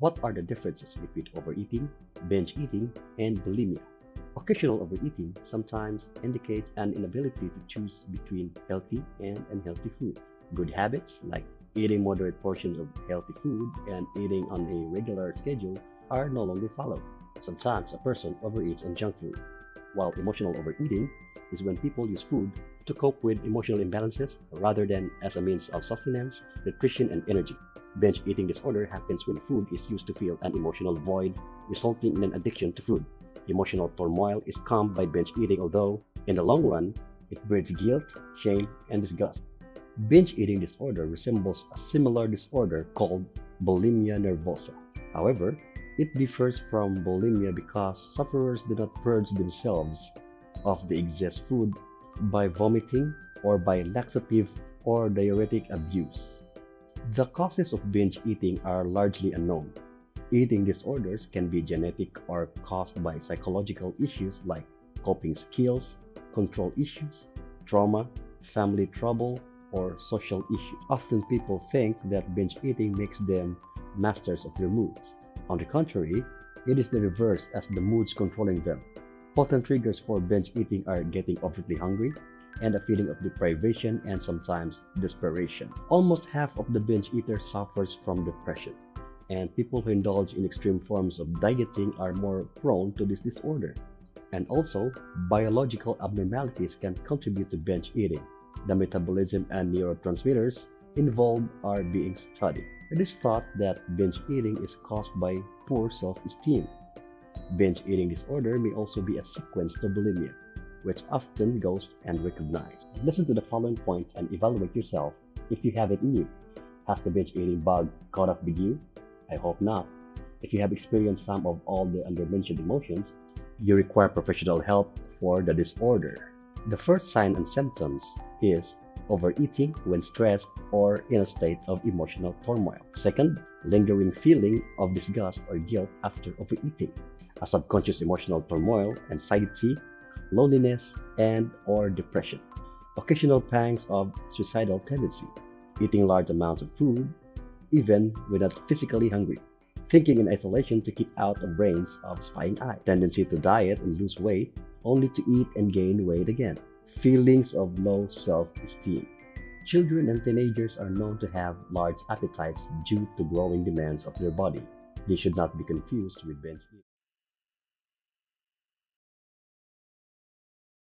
What are the differences between overeating, binge eating, and bulimia? Occasional overeating sometimes indicates an inability to choose between healthy and unhealthy food. Good habits like eating moderate portions of healthy food and eating on a regular schedule are no longer followed. Sometimes a person overeats on junk food, while emotional overeating is when people use food to cope with emotional imbalances rather than as a means of sustenance, nutrition, and energy. Binge eating disorder happens when food is used to fill an emotional void, resulting in an addiction to food. Emotional turmoil is calmed by binge eating, although, in the long run, it breeds guilt, shame, and disgust. Binge eating disorder resembles a similar disorder called bulimia nervosa. However, it differs from bulimia because sufferers do not purge themselves of the excess food by vomiting or by laxative or diuretic abuse. The causes of binge eating are largely unknown. Eating disorders can be genetic or caused by psychological issues like coping skills, control issues, trauma, family trouble, or social issues. Often people think that binge eating makes them masters of their moods. On the contrary, it is the reverse as the moods controlling them. Potent triggers for binge eating are getting overtly hungry and a feeling of deprivation and sometimes desperation. Almost half of the binge eater suffers from depression, and people who indulge in extreme forms of dieting are more prone to this disorder. And also, biological abnormalities can contribute to binge eating. The metabolism and neurotransmitters involved are being studied. It is thought that binge eating is caused by poor self-esteem. Binge eating disorder may also be a sequence to bulimia, which often goes unrecognized. Listen to the following points and evaluate yourself if you have it in you. Has the binge eating bug caught up with you? I hope not. If you have experienced some of all the undermentioned emotions, you require professional help for the disorder. The first sign and symptoms is overeating when stressed or in a state of emotional turmoil. Second, lingering feeling of disgust or guilt after overeating. A subconscious emotional turmoil, anxiety, loneliness, and or depression. Occasional pangs of suicidal tendency. Eating large amounts of food, even when not physically hungry. Thinking in isolation to keep out of brains of spying eye. Tendency to diet and lose weight, only to eat and gain weight again. Feelings of low self-esteem. Children and teenagers are known to have large appetites due to growing demands of their body. They should not be confused with binge eating.